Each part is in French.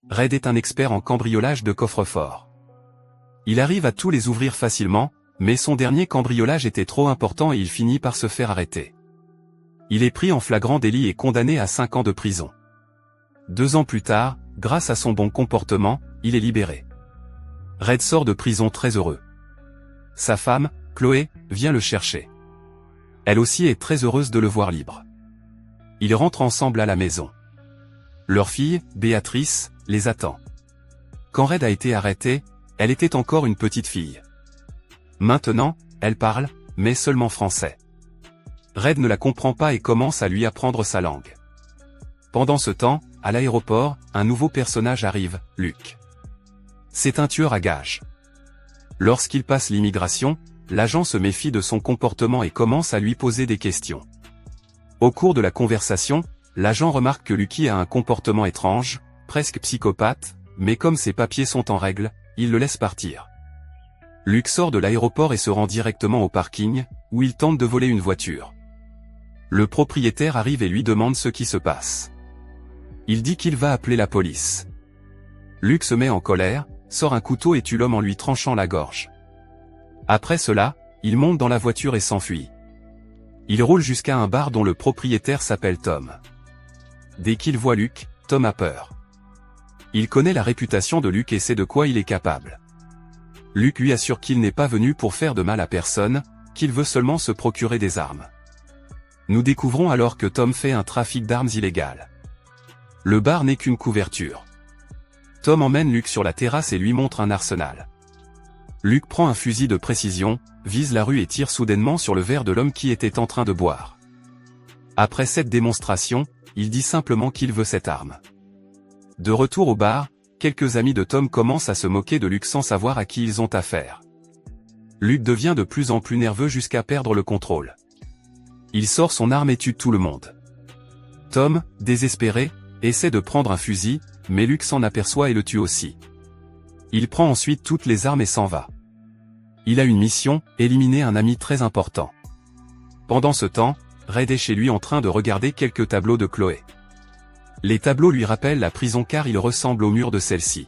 Red est un expert en cambriolage de coffres-forts. Il arrive à tous les ouvrir facilement, mais son dernier cambriolage était trop important et il finit par se faire arrêter. Il est pris en flagrant délit et condamné à 5 ans de prison. 2 ans plus tard, grâce à son bon comportement, il est libéré. Red sort de prison très heureux. Sa femme, Chloé, vient le chercher. Elle aussi est très heureuse de le voir libre. Ils rentrent ensemble à la maison. Leur fille, Béatrice, les attend. Quand Red a été arrêté, elle était encore une petite fille. Maintenant, elle parle, mais seulement français. Red ne la comprend pas et commence à lui apprendre sa langue. Pendant ce temps, à l'aéroport, un nouveau personnage arrive, Luc. C'est un tueur à gages. Lorsqu'il passe l'immigration, l'agent se méfie de son comportement et commence à lui poser des questions. Au cours de la conversation, l'agent remarque que Lucky a un comportement étrange, presque psychopathe, mais comme ses papiers sont en règle, il le laisse partir. Luc sort de l'aéroport et se rend directement au parking, où il tente de voler une voiture. Le propriétaire arrive et lui demande ce qui se passe. Il dit qu'il va appeler la police. Luc se met en colère, sort un couteau et tue l'homme en lui tranchant la gorge. Après cela, il monte dans la voiture et s'enfuit. Il roule jusqu'à un bar dont le propriétaire s'appelle Tom. Dès qu'il voit Luc, Tom a peur. Il connaît la réputation de Luc et sait de quoi il est capable. Luc lui assure qu'il n'est pas venu pour faire de mal à personne, qu'il veut seulement se procurer des armes. Nous découvrons alors que Tom fait un trafic d'armes illégal. Le bar n'est qu'une couverture. Tom emmène Luc sur la terrasse et lui montre un arsenal. Luc prend un fusil de précision, vise la rue et tire soudainement sur le verre de l'homme qui était en train de boire. Après cette démonstration, il dit simplement qu'il veut cette arme. De retour au bar, quelques amis de Tom commencent à se moquer de Luc sans savoir à qui ils ont affaire. Luc devient de plus en plus nerveux jusqu'à perdre le contrôle. Il sort son arme et tue tout le monde. Tom, désespéré, essaie de prendre un fusil, mais Luc s'en aperçoit et le tue aussi. Il prend ensuite toutes les armes et s'en va. Il a une mission, éliminer un ami très important. Pendant ce temps, Red est chez lui en train de regarder quelques tableaux de Chloé. Les tableaux lui rappellent la prison car ils ressemblent au mur de celle-ci.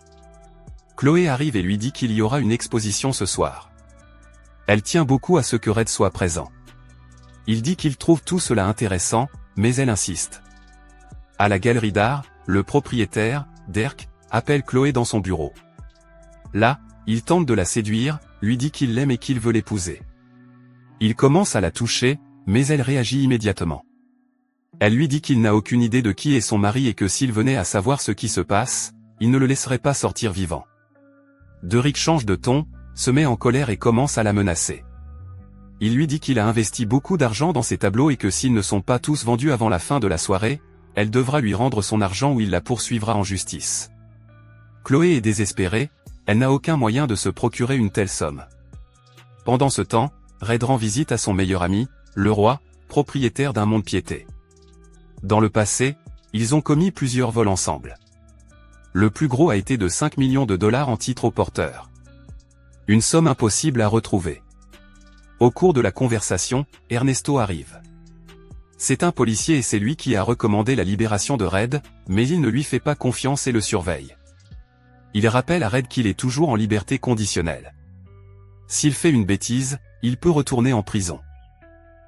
Chloé arrive et lui dit qu'il y aura une exposition ce soir. Elle tient beaucoup à ce que Red soit présent. Il dit qu'il trouve tout cela intéressant, mais elle insiste. À la galerie d'art, le propriétaire, Dirk, appelle Chloé dans son bureau. Là, il tente de la séduire, lui dit qu'il l'aime et qu'il veut l'épouser. Il commence à la toucher, mais elle réagit immédiatement. Elle lui dit qu'il n'a aucune idée de qui est son mari et que s'il venait à savoir ce qui se passe, il ne le laisserait pas sortir vivant. Dirk change de ton, se met en colère et commence à la menacer. Il lui dit qu'il a investi beaucoup d'argent dans ses tableaux et que s'ils ne sont pas tous vendus avant la fin de la soirée, elle devra lui rendre son argent ou il la poursuivra en justice. Chloé est désespérée, elle n'a aucun moyen de se procurer une telle somme. Pendant ce temps, Red rend visite à son meilleur ami, le roi, propriétaire d'un mont-de-piété. Dans le passé, ils ont commis plusieurs vols ensemble. Le plus gros a été de 5 millions de dollars en titres au porteur. Une somme impossible à retrouver. Au cours de la conversation, Ernesto arrive. C'est un policier et c'est lui qui a recommandé la libération de Red, mais il ne lui fait pas confiance et le surveille. Il rappelle à Red qu'il est toujours en liberté conditionnelle. S'il fait une bêtise, il peut retourner en prison.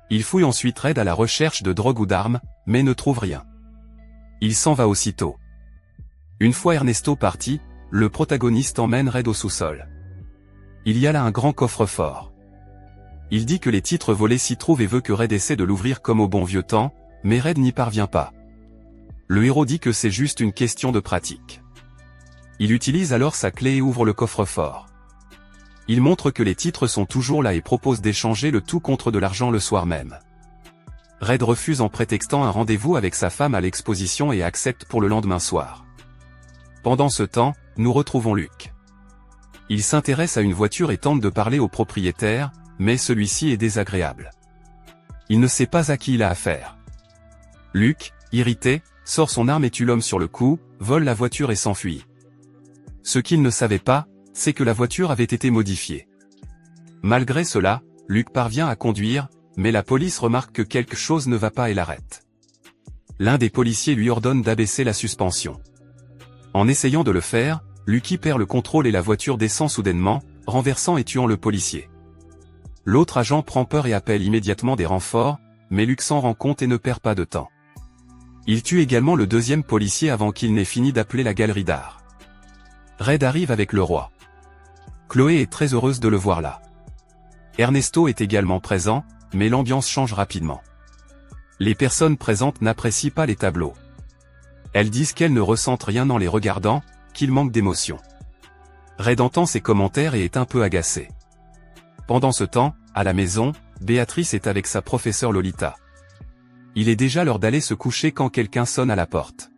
Il fouille ensuite Red à la recherche de drogue ou d'armes, mais ne trouve rien. Il s'en va aussitôt. Une fois Ernesto parti, le protagoniste emmène Red au sous-sol. Il y a là un grand coffre-fort. Il dit que les titres volés s'y trouvent et veut que Red essaie de l'ouvrir comme au bon vieux temps, mais Red n'y parvient pas. Le héros dit que c'est juste une question de pratique. Il utilise alors sa clé et ouvre le coffre-fort. Il montre que les titres sont toujours là et propose d'échanger le tout contre de l'argent le soir même. Red refuse en prétextant un rendez-vous avec sa femme à l'exposition et accepte pour le lendemain soir. Pendant ce temps, nous retrouvons Luc. Il s'intéresse à une voiture et tente de parler au propriétaire, mais celui-ci est désagréable. Il ne sait pas à qui il a affaire. Luc, irrité, sort son arme et tue l'homme sur le coup, vole la voiture et s'enfuit. Ce qu'il ne savait pas, c'est que la voiture avait été modifiée. Malgré cela, Luc parvient à conduire, mais la police remarque que quelque chose ne va pas et l'arrête. L'un des policiers lui ordonne d'abaisser la suspension. En essayant de le faire, Lucky perd le contrôle et la voiture descend soudainement, renversant et tuant le policier. L'autre agent prend peur et appelle immédiatement des renforts, mais Luke s'en rend compte et ne perd pas de temps. Il tue également le deuxième policier avant qu'il n'ait fini d'appeler la galerie d'art. Red arrive avec le roi. Chloé est très heureuse de le voir là. Ernesto est également présent, mais l'ambiance change rapidement. Les personnes présentes n'apprécient pas les tableaux. Elles disent qu'elles ne ressentent rien en les regardant, qu'il manque d'émotion. Red entend ces commentaires et est un peu agacé. Pendant ce temps, à la maison, Béatrice est avec sa professeure Lolita. Il est déjà l'heure d'aller se coucher quand quelqu'un sonne à la porte.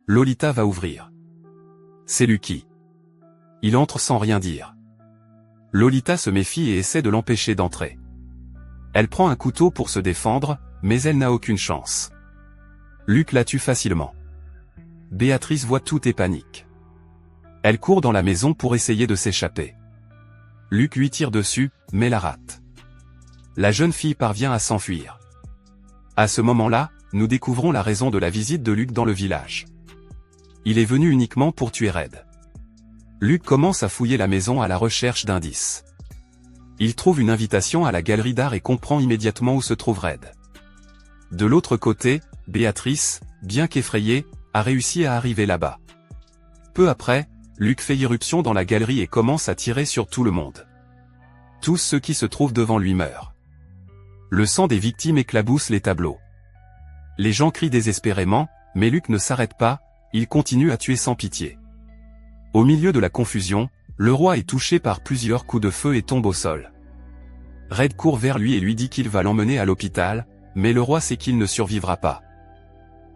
Lolita va ouvrir. C'est Lucky. Il entre sans rien dire. Lolita se méfie et essaie de l'empêcher d'entrer. Elle prend un couteau pour se défendre, mais elle n'a aucune chance. Luke la tue facilement. Béatrice voit tout et panique. Elle court dans la maison pour essayer de s'échapper. Luke lui tire dessus, mais la rate. La jeune fille parvient à s'enfuir. À ce moment-là, nous découvrons la raison de la visite de Luke dans le village. Il est venu uniquement pour tuer Red. Luke commence à fouiller la maison à la recherche d'indices. Il trouve une invitation à la galerie d'art et comprend immédiatement où se trouve Red. De l'autre côté, Béatrice, bien qu'effrayée, a réussi à arriver là-bas. Peu après, Luke fait irruption dans la galerie et commence à tirer sur tout le monde. Tous ceux qui se trouvent devant lui meurent. Le sang des victimes éclabousse les tableaux. Les gens crient désespérément, mais Luke ne s'arrête pas, il continue à tuer sans pitié. Au milieu de la confusion, le roi est touché par plusieurs coups de feu et tombe au sol. Red court vers lui et lui dit qu'il va l'emmener à l'hôpital, mais le roi sait qu'il ne survivra pas.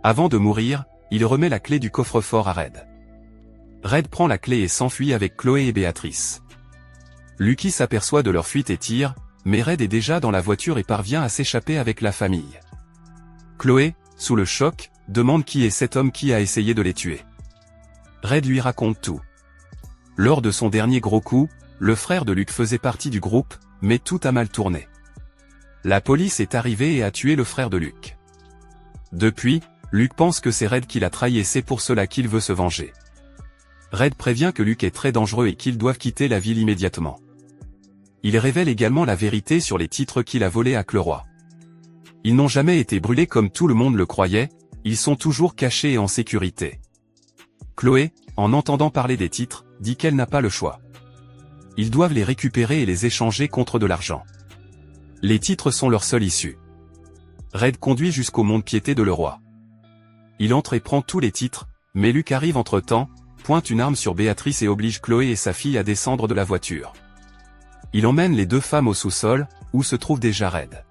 Avant de mourir, il remet la clé du coffre-fort à Red. Red prend la clé et s'enfuit avec Chloé et Béatrice. Lucky s'aperçoit de leur fuite et tire, mais Red est déjà dans la voiture et parvient à s'échapper avec la famille. Chloé, sous le choc, demande qui est cet homme qui a essayé de les tuer. Red lui raconte tout. Lors de son dernier gros coup, le frère de Luke faisait partie du groupe, mais tout a mal tourné. La police est arrivée et a tué le frère de Luke. Depuis, Luke pense que c'est Red qui l'a trahi et c'est pour cela qu'il veut se venger. Red prévient que Luke est très dangereux et qu'ils doivent quitter la ville immédiatement. Il révèle également la vérité sur les titres qu'il a volés à Chloé. Ils n'ont jamais été brûlés comme tout le monde le croyait, ils sont toujours cachés et en sécurité. Chloé, en entendant parler des titres, dit qu'elle n'a pas le choix. Ils doivent les récupérer et les échanger contre de l'argent. Les titres sont leur seule issue. Red conduit jusqu'au mont-de-piété de le roi. Il entre et prend tous les titres, mais Luke arrive entre-temps, pointe une arme sur Béatrice et oblige Chloé et sa fille à descendre de la voiture. Il emmène les deux femmes au sous-sol, où se trouve déjà Red.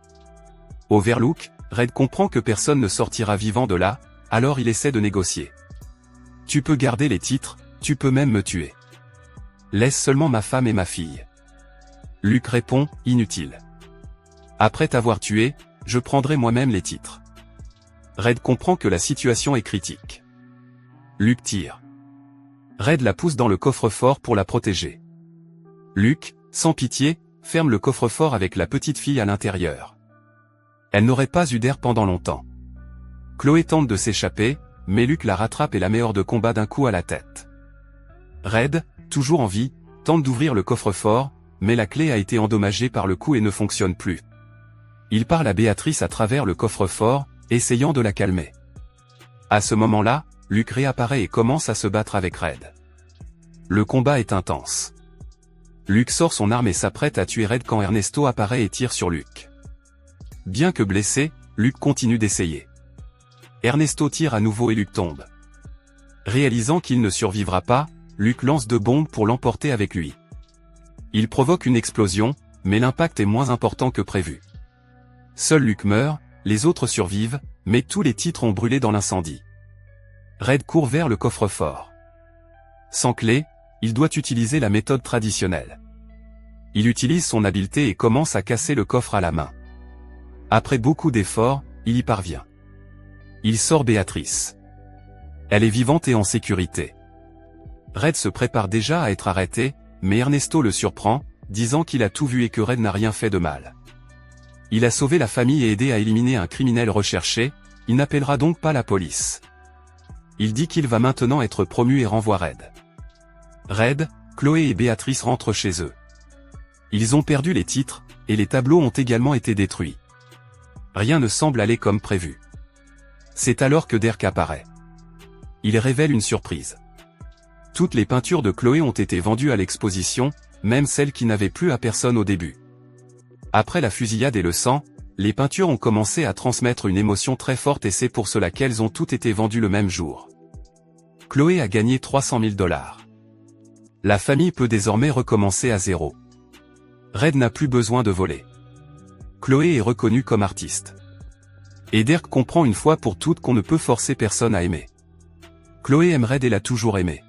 Overlook, Red comprend que personne ne sortira vivant de là, alors il essaie de négocier. Tu peux garder les titres, tu peux même me tuer. Laisse seulement ma femme et ma fille. Luke répond, inutile. Après t'avoir tué, je prendrai moi-même les titres. Red comprend que la situation est critique. Luke tire. Red la pousse dans le coffre-fort pour la protéger. Luke, sans pitié, ferme le coffre-fort avec la petite fille à l'intérieur. Elle n'aurait pas eu d'air pendant longtemps. Chloé tente de s'échapper, mais Luke la rattrape et la met hors de combat d'un coup à la tête. Red, toujours en vie, tente d'ouvrir le coffre-fort, mais la clé a été endommagée par le coup et ne fonctionne plus. Il parle à Béatrice à travers le coffre-fort, essayant de la calmer. À ce moment-là, Luke réapparaît et commence à se battre avec Red. Le combat est intense. Luke sort son arme et s'apprête à tuer Red quand Ernesto apparaît et tire sur Luke. Bien que blessé, Luke continue d'essayer. Ernesto tire à nouveau et Luke tombe. Réalisant qu'il ne survivra pas, Luke lance 2 bombes pour l'emporter avec lui. Il provoque une explosion, mais l'impact est moins important que prévu. Seul Luke meurt, les autres survivent, mais tous les titres ont brûlé dans l'incendie. Red court vers le coffre-fort. Sans clé, il doit utiliser la méthode traditionnelle. Il utilise son habileté et commence à casser le coffre à la main. Après beaucoup d'efforts, il y parvient. Il sort Béatrice. Elle est vivante et en sécurité. Red se prépare déjà à être arrêté, mais Ernesto le surprend, disant qu'il a tout vu et que Red n'a rien fait de mal. Il a sauvé la famille et aidé à éliminer un criminel recherché, il n'appellera donc pas la police. Il dit qu'il va maintenant être promu et renvoie Red. Red, Chloé et Béatrice rentrent chez eux. Ils ont perdu les titres, et les tableaux ont également été détruits. Rien ne semble aller comme prévu. C'est alors que Derek apparaît. Il révèle une surprise. Toutes les peintures de Chloé ont été vendues à l'exposition, même celles qui n'avaient plu à personne au début. Après la fusillade et le sang, les peintures ont commencé à transmettre une émotion très forte et c'est pour cela qu'elles ont toutes été vendues le même jour. Chloé a gagné 300 000 $. La famille peut désormais recommencer à zéro. Red n'a plus besoin de voler. Chloé est reconnue comme artiste. Et Derek comprend une fois pour toutes qu'on ne peut forcer personne à aimer. Chloé aime Red et l'a toujours aimé.